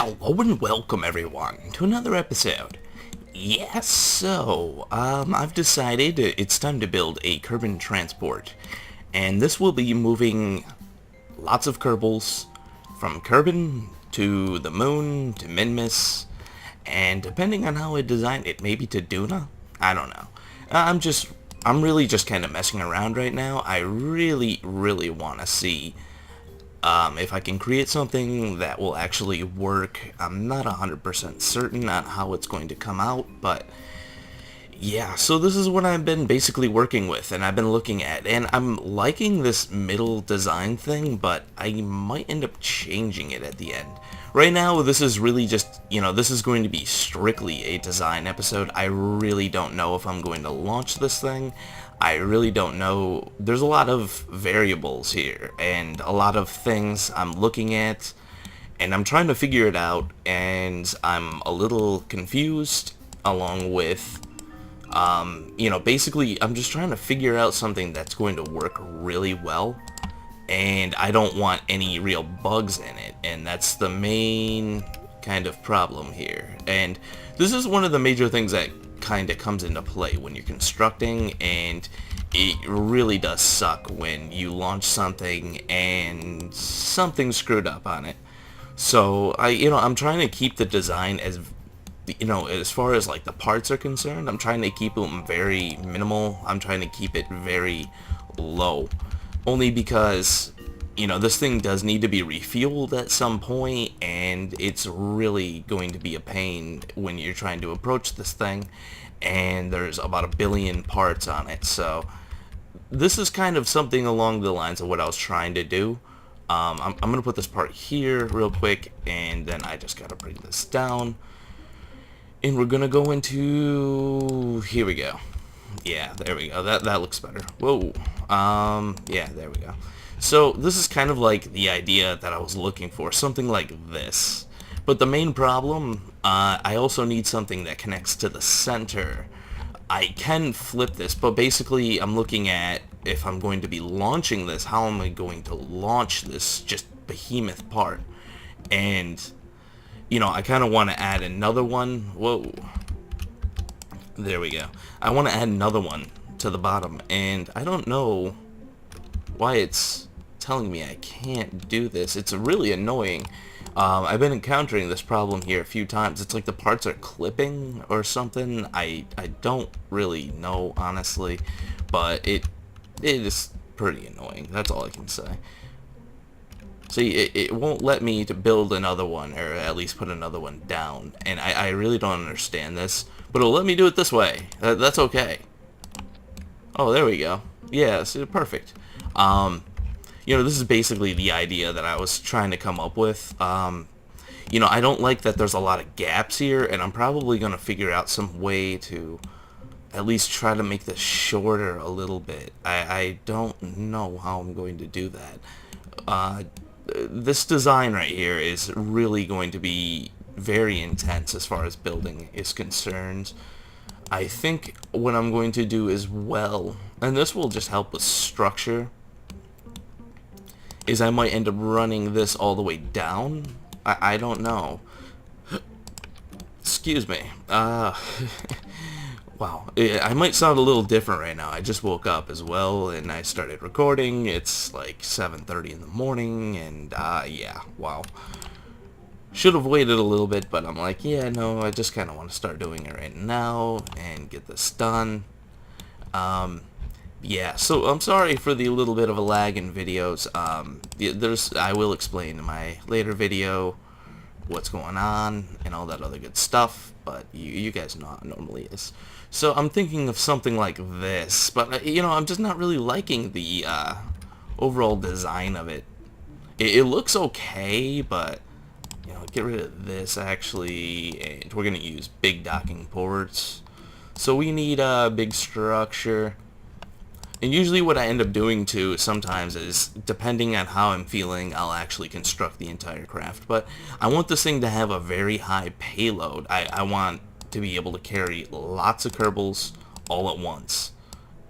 Hello and welcome everyone to another episode. Yes, I've decided it's time to build a Kerbin Transport, and this will be moving lots of Kerbals from Kerbin to the moon to Minmus, and depending on how I design it, maybe to Duna? I don't know. I'm really just kind of messing around right now. I really want to see if I can create something that will actually work. I'm not 100% certain on how it's going to come out, but yeah, so this is what I've been basically working with, and I've been looking at, and I'm liking this middle design thing, but I might end up changing it at the end. Right now, this is really just, this is going to be strictly a design episode. I really don't know if I'm going to launch this thing. I really don't know. There's a lot of variables here, and a lot of things I'm looking at, and I'm trying to figure it out, and I'm a little confused, along with basically I'm just trying to figure out something that's going to work really well, and I don't want any real bugs in it, and that's the main kind of problem here. And this is one of the major things that kind of comes into play when you're constructing, and it really does suck when you launch something and something's screwed up on it. So I'm trying to keep the design as far as like the parts are concerned, I'm trying to keep them very minimal. I'm trying to keep it very low, only because this thing does need to be refueled at some point, and it's really going to be a pain when you're trying to approach this thing, and there's about 1 billion parts on it. So this is kind of something along the lines of what I was trying to do. I'm gonna put this part here real quick, and then I just gotta bring this down. And we're gonna go into, here we go. Yeah, there we go. That looks better. Whoa. Yeah, there we go. So this is kind of like the idea that I was looking for, something like this. But the main problem, I also need something that connects to the center. I can flip this, but basically I'm looking at, if I'm going to be launching this, how am I going to launch this just behemoth part? And I kind of want to add another one. Whoa. There we go. I want to add another one to the bottom, and I don't know why it's telling me I can't do this. It's really annoying. I've been encountering this problem here a few times. It's like the parts are clipping or something. I don't really know, honestly, but it is pretty annoying. That's all I can say. See, it won't let me to build another one, or at least put another one down, and I really don't understand this, but it'll let me do it this way. That's okay. Oh, there we go. Yeah, see, perfect. This is basically the idea that I was trying to come up with. I don't like that there's a lot of gaps here, and I'm probably going to figure out some way to at least try to make this shorter a little bit. I don't know how I'm going to do that. This design right here is really going to be very intense as far as building is concerned. I think what I'm going to do as well, and this will just help with structure, is I might end up running this all the way down. I don't know. Excuse me. Wow, I might sound a little different right now. I just woke up as well, and I started recording. It's like 7:30 in the morning, and yeah, wow. Should have waited a little bit, but I'm like, yeah, no, I just kind of want to start doing it right now and get this done. Yeah, so I'm sorry for the little bit of a lag in videos. I will explain in my later video what's going on and all that other good stuff, but you guys know how it normally is. So I'm thinking of something like this, but I'm just not really liking the overall design of it. It looks okay, but get rid of this actually, and we're gonna use big docking ports. So we need a big structure. And usually what I end up doing too sometimes is, depending on how I'm feeling, I'll actually construct the entire craft. But I want this thing to have a very high payload. I want to be able to carry lots of Kerbals all at once.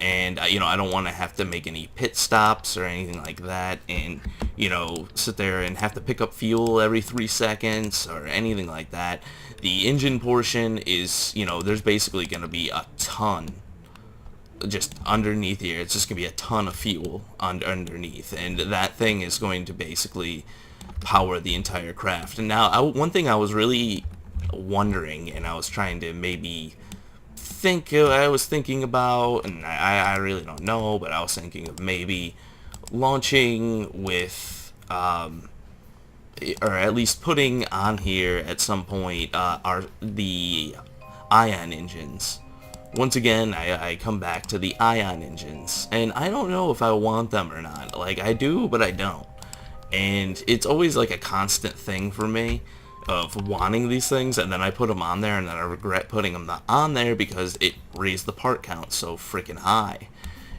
and you know, I don't want to have to make any pit stops or anything like that, and you know, sit there and have to pick up fuel every 3 seconds or anything like that. The engine portion is, you know, there's basically going to be a ton just underneath here. It's just going to be a ton of fuel underneath, and that thing is going to basically power the entire craft. And now, one thing I was really wondering, and I was trying to maybe I was thinking about, and I really don't know, but I was thinking of maybe launching with, or at least putting on here at some point, the ion engines. Once again, I come back to the ion engines, and I don't know if I want them or not. Like, I do, but I don't. And it's always like a constant thing for me of wanting these things, and then I put them on there, and then I regret putting them on there because it raised the part count so freaking high.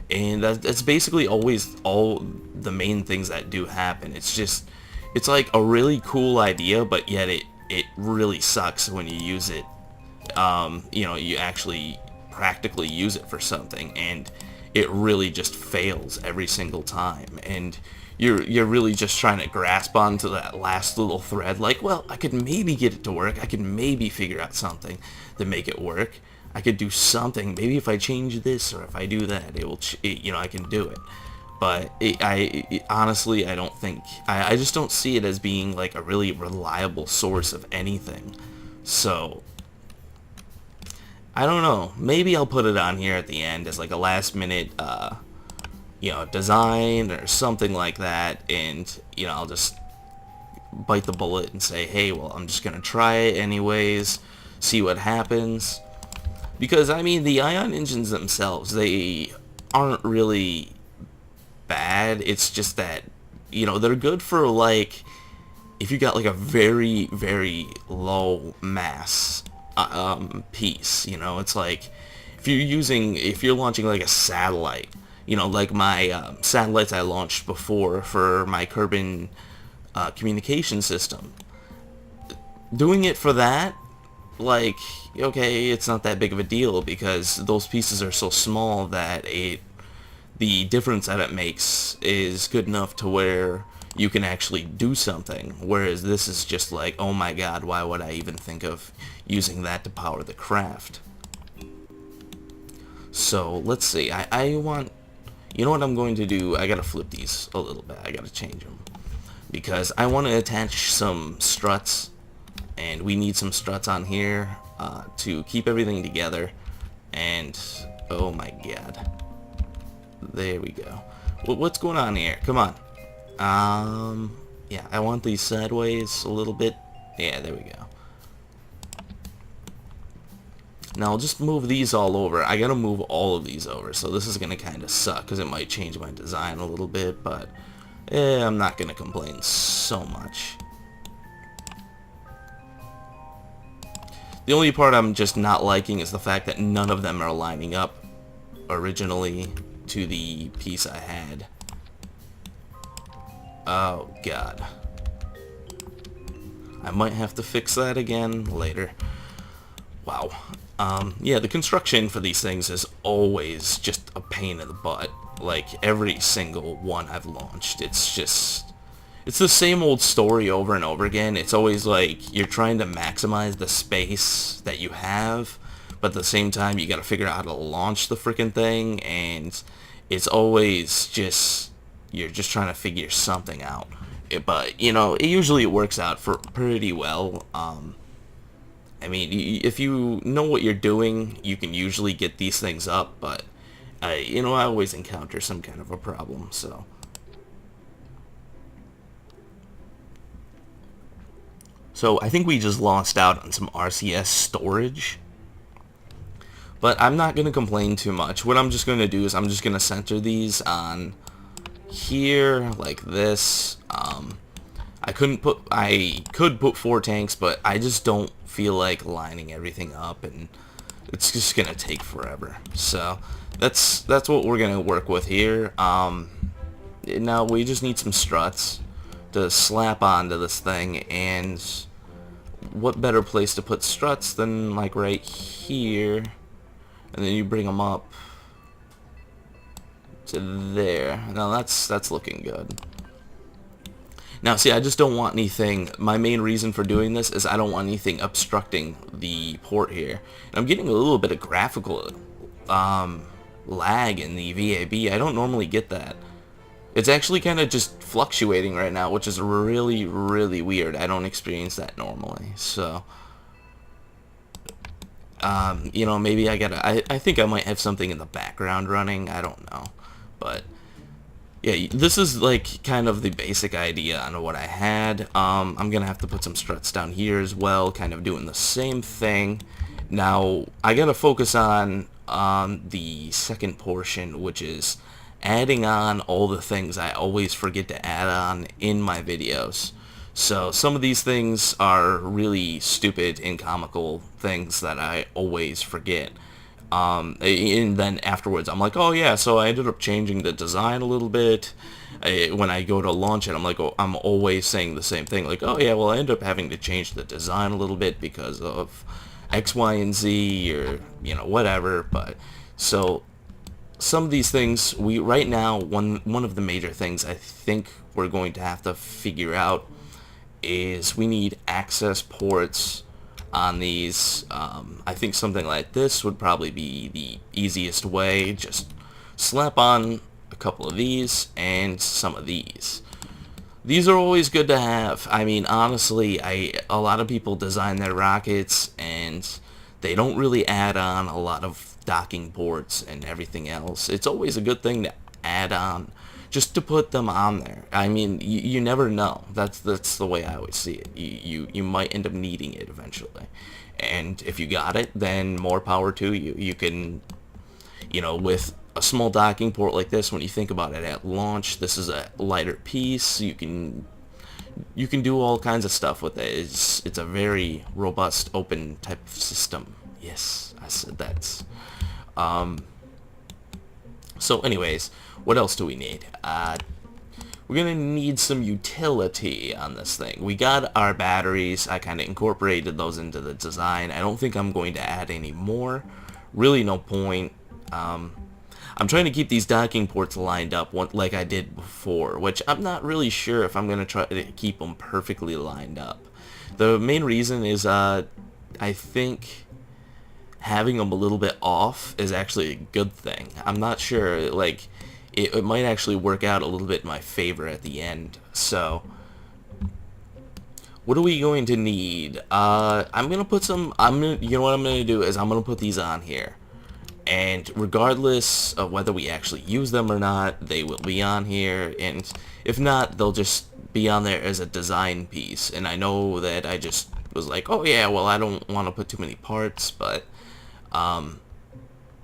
And that's basically always all the main things that do happen. It's like a really cool idea, but yet it really sucks when you use it. You know, you actually practically use it for something, and it really just fails every single time. And you're really just trying to grasp onto that last little thread, like, well, I could maybe get it to work, I could maybe figure out something to make it work, I could do something, maybe if I change this or if I do that, it will, you know, I can do it. But honestly, I don't think, I just don't see it as being like a really reliable source of anything. So I don't know, maybe I'll put it on here at the end as like a last minute you know, design or something like that, and you know, I'll just bite the bullet and say, hey, well, I'm just gonna try it anyways, see what happens. Because I mean, the ion engines themselves, they aren't really bad. It's just that, you know, they're good for like if you got like a very, very low mass piece. You know, it's like if you're launching like a satellite, you know, like my satellites I launched before for my Kerbin communication system. Doing it for that, like, okay, it's not that big of a deal because those pieces are so small that the difference that it makes is good enough to where you can actually do something. Whereas this is just like, oh my god, why would I even think of using that to power the craft? So let's see. I want. You know what I'm going to do? I gotta flip these a little bit. I gotta change them. Because I want to attach some struts. And we need some struts on here to keep everything together. And, oh my god. There we go. What's going on here? Come on. Yeah, I want these sideways a little bit. Yeah, there we go. Now I'll just move these all over. I gotta move all of these over, so this is gonna kind of suck because it might change my design a little bit, but I'm not gonna complain so much. The only part I'm just not liking is the fact that none of them are lining up originally to the piece I had. Oh god. I might have to fix that again later. Wow. Yeah, the construction for these things is always just a pain in the butt. Like, every single one I've launched, it's the same old story over and over again. It's always like, you're trying to maximize the space that you have, but at the same time, you gotta figure out how to launch the frickin' thing, and it's always just, you're just trying to figure something out. But, you know, it works out for pretty well. I mean, if you know what you're doing, you can usually get these things up, but, you know, I always encounter some kind of a problem, so. So, I think we just lost out on some RCS storage, but I'm not going to complain too much. What I'm just going to do is I'm just going to center these on here, like this. I could put 4 tanks, but I just don't feel like lining everything up, and it's just gonna take forever. So that's what we're gonna work with here. Now we just need some struts to slap onto this thing, and what better place to put struts than like right here, and then you bring them up to there. Now that's looking good. Now, see, I just don't want anything. My main reason for doing this is I don't want anything obstructing the port here. And I'm getting a little bit of graphical lag in the VAB. I don't normally get that. It's actually kind of just fluctuating right now, which is really, really weird. I don't experience that normally. So, you know, maybe I think I might have something in the background running. I don't know. But yeah, this is like kind of the basic idea on what I had. I'm gonna have to put some struts down here as well, kind of doing the same thing. Now I gotta focus on the second portion, which is adding on all the things I always forget to add on in my videos. So some of these things are really stupid and comical things that I always forget. And then afterwards I'm like, oh yeah, so I ended up changing the design a little bit. When I go to launch it, I'm like, oh, I'm always saying the same thing, like, oh yeah, well, I ended up having to change the design a little bit because of X, Y, and Z, or, you know, whatever. But so some of these things, right now, one of the major things I think we're going to have to figure out is we need access ports on these. I think something like this would probably be the easiest way. Just slap on a couple of these and some of these. These are always good to have. I mean, honestly, a lot of people design their rockets and they don't really add on a lot of docking ports and everything else. It's always a good thing to add on, just to put them on there. I mean, you never know. That's the way I always see it. You might end up needing it eventually, and if you got it, then more power to you. You can, you know, with a small docking port like this, when you think about it at launch, this is a lighter piece. You can do all kinds of stuff with it. It's a very robust, open type of system. Yes, I said that. So anyways, what else do we need? We're gonna need some utility on this thing. We got our batteries. I kind of incorporated those into the design. I don't think I'm going to add any more. Really no point. I'm trying to keep these docking ports lined up like I did before, which I'm not really sure if I'm going to try to keep them perfectly lined up. The main reason is I think having them a little bit off is actually a good thing. I'm not sure, like, it might actually work out a little bit in my favor at the end. So what are we going to need? I'm going to put some, you know what I'm going to do is I'm going to put these on here. And regardless of whether we actually use them or not, they will be on here. And if not, they'll just be on there as a design piece. And I know that I just was like, oh yeah, well, I don't want to put too many parts, but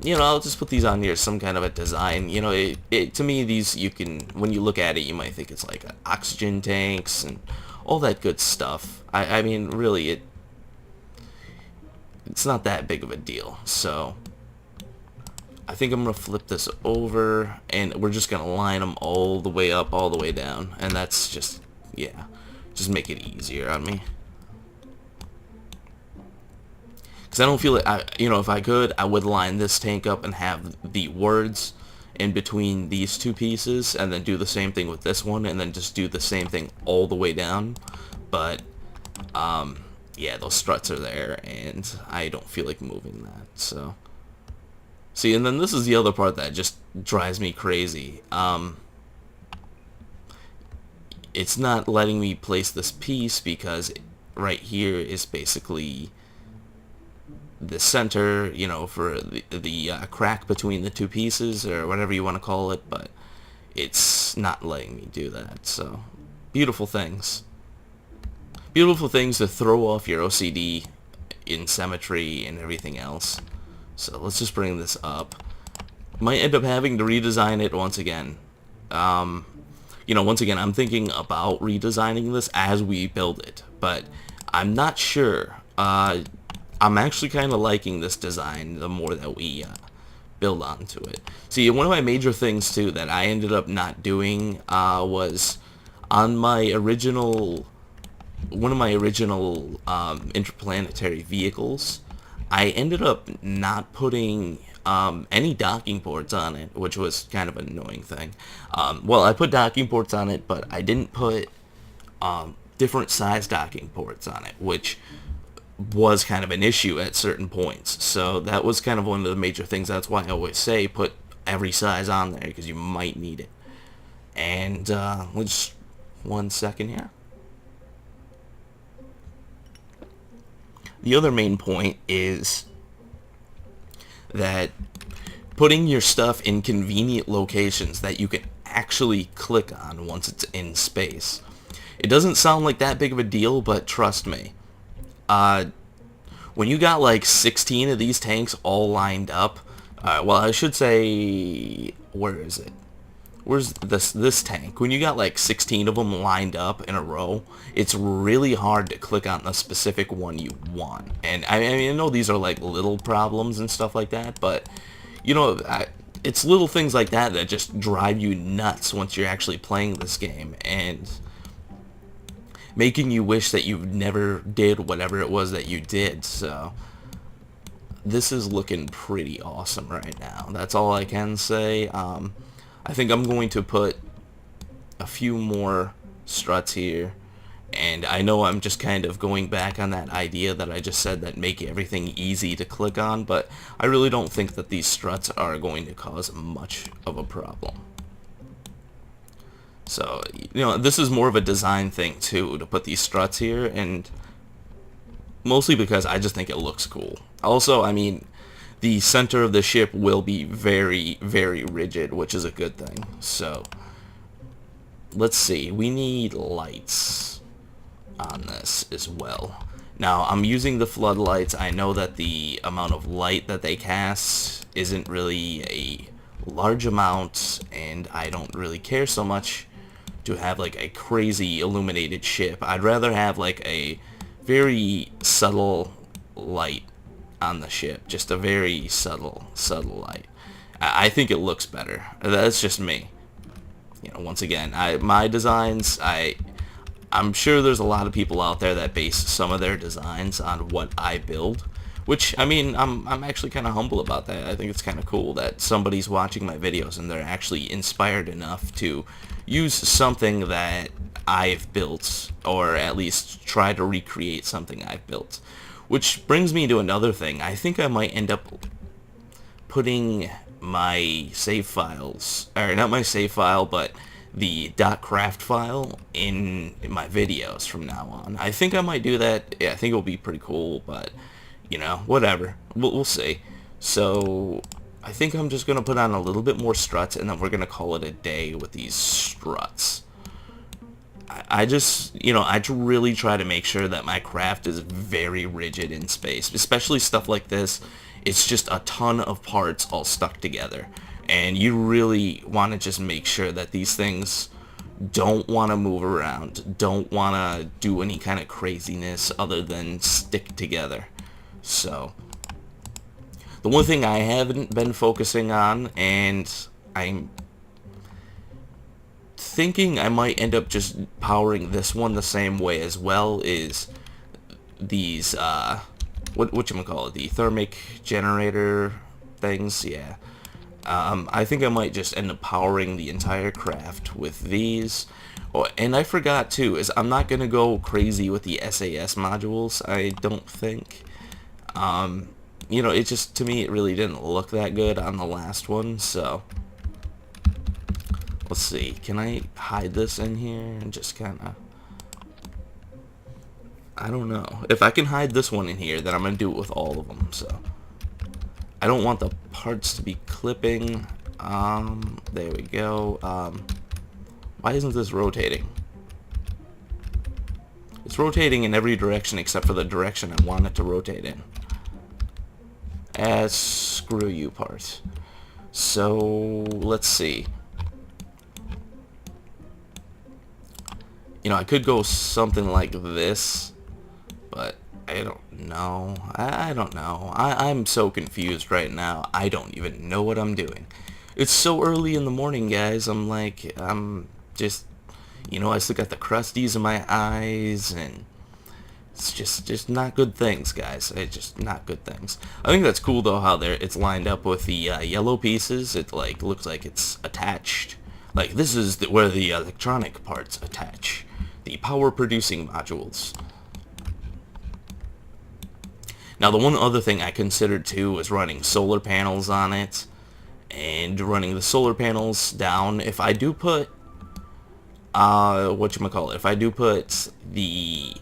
you know, I'll just put these on here as some kind of a design. You know, to me, these, you can, when you look at it, you might think it's like oxygen tanks and all that good stuff. I mean, really, it's not that big of a deal. So I think I'm going to flip this over, and we're just going to line them all the way up, all the way down. And that's just, yeah, just make it easier on me. Because I don't feel it, you know, if I could, I would line this tank up and have the words in between these two pieces, and then do the same thing with this one, and then just do the same thing all the way down. But, yeah, those struts are there, and I don't feel like moving that, so. See, and then this is the other part that just drives me crazy. It's not letting me place this piece because right here is basically the center, you know, for the crack between the two pieces, or whatever you want to call it, but it's not letting me do that. So, beautiful things. Beautiful things to throw off your OCD in symmetry and everything else. So let's just bring this up. Might end up having to redesign it once again. You know, once again, I'm thinking about redesigning this as we build it, but I'm not sure. I'm actually kind of liking this design the more that we build onto it. See, one of my major things too that I ended up not doing was on my original, one of my original interplanetary vehicles, I ended up not putting any docking ports on it, which was kind of an annoying thing. Well, I put docking ports on it, but I didn't put different size docking ports on it, which was kind of an issue at certain points. So that was kind of one of the major things. That's why I always say put every size on there, because you might need it. And let's 1 second here. The other main point is that putting your stuff in convenient locations that you can actually click on once it's in space. It doesn't sound like that big of a deal, but trust me. When you got like 16 of these tanks all lined up, well, I should say, where is it? Where's this tank? When you got like 16 of them lined up in a row, it's really hard to click on the specific one you want. And I mean, I know these are like little problems and stuff like that, but you know, it's little things like that that just drive you nuts once you're actually playing this game, and making you wish that you never did whatever it was that you did. So this is looking pretty awesome right now. That's all I can say. I think I'm going to put a few more struts here, and I know I'm just kind of going back on that idea that I just said, that make everything easy to click on, but I really don't think that these struts are going to cause much of a problem. So, you know, this is more of a design thing too, to put these struts here, and mostly because I just think it looks cool. Also, I mean, the center of the ship will be very, very rigid, which is a good thing. So, let's see. We need lights on this as well. Now, I'm using the floodlights. I know that the amount of light that they cast isn't really a large amount, and I don't really care so much to have like a crazy illuminated ship. I'd rather have like a very subtle light on the ship, just a very subtle light. I think it looks better. That's just me. You know, once again, my designs, I'm sure there's a lot of people out there that base some of their designs on what I build, which, I mean, I'm actually kind of humble about that. I think it's kind of cool that somebody's watching my videos and they're actually inspired enough to use something that I've built, or at least try to recreate something I've built. Which brings me to another thing. I think I might end up putting my save files, or not my save file, but the .craft file in my videos from now on. I think I might do that. Yeah, I think it'll be pretty cool, but, you know, whatever. We'll see. So, I think I'm just going to put on a little bit more struts, and then we're going to call it a day with these struts. I just, you know, I really try to make sure that my craft is very rigid in space, especially stuff like this. It's just a ton of parts all stuck together, and you really want to just make sure that these things don't want to move around, don't want to do any kind of craziness other than stick together. So, the one thing I haven't been focusing on, and I'm thinking I might end up just powering this one the same way as well, is these whatchamacallit, the thermic generator things. Yeah, I think I might just end up powering the entire craft with these. Oh, and I forgot too, is I'm not gonna go crazy with the SAS modules, I don't think. You know, it just, to me, it really didn't look that good on the last one. So let's see, can I hide this in here and just kind of, I don't know. If I can hide this one in here, then I'm going to do it with all of them. So I don't want the parts to be clipping. There we go. Why isn't this rotating? It's rotating in every direction except for the direction I want it to rotate in. Screw you, parts. So let's see. You know, I could go something like this, but I don't know. I don't know. I'm so confused right now. I don't even know what I'm doing. It's so early in the morning, guys. I'm just, you know, I still got the crusties in my eyes, and It's just not good things, guys. It's just not good things. I think that's cool though how it's lined up with the yellow pieces. It like looks like it's attached. Like this is where the electronic parts attach, the power producing modules. Now the one other thing I considered too was running solar panels on it, and running the solar panels down. If I do put if I do put the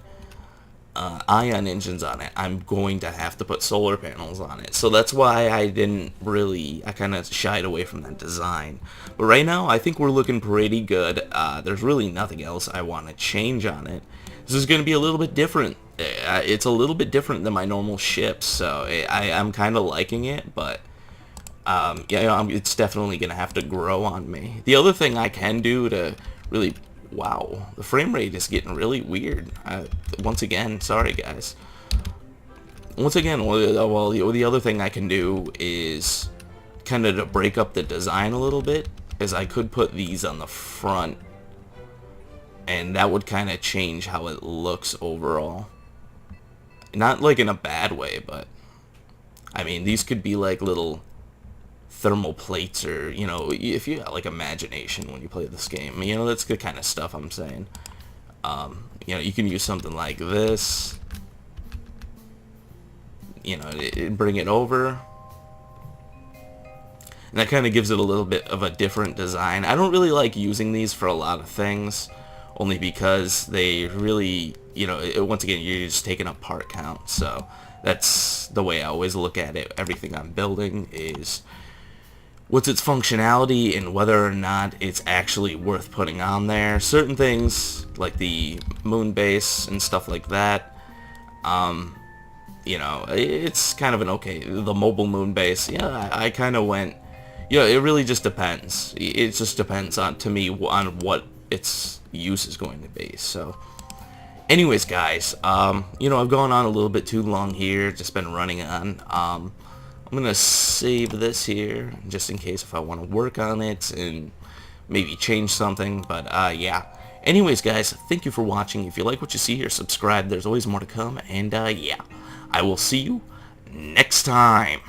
ion engines on it, I'm going to have to put solar panels on it. So that's why I kind of shied away from that design. But right now, I think we're looking pretty good. There's really nothing else I want to change on it. This is going to be a little bit different. It's a little bit different than my normal ships, so I'm kind of liking it, but yeah, it's definitely going to have to grow on me. The other thing I can do to really... Wow, the frame rate is getting really weird. Once again, sorry guys. Once again, well, the other thing I can do is kind of to break up the design a little bit, is I could put these on the front, and that would kind of change how it looks overall. Not like in a bad way, but I mean, these could be like little thermal plates, or, you know, if you got like imagination when you play this game, you know, that's the kind of stuff I'm saying. You know, you can use something like this, you know, bring it over, and that kind of gives it a little bit of a different design. I don't really like using these for a lot of things, only because they really, you know, once again, you're just taking up part count. So that's the way I always look at it. Everything I'm building is what's its functionality and whether or not it's actually worth putting on there. Certain things, like the moon base and stuff like that, you know, it's kind of an okay. The mobile moon base, yeah, I kind of went, yeah, it really just depends. It just depends to me on what its use is going to be. So anyways, guys, you know, I've gone on a little bit too long here, just been running on. I'm going to save this here, just in case if I want to work on it and maybe change something, but yeah. Anyways, guys, thank you for watching. If you like what you see here, subscribe. There's always more to come, and yeah, I will see you next time.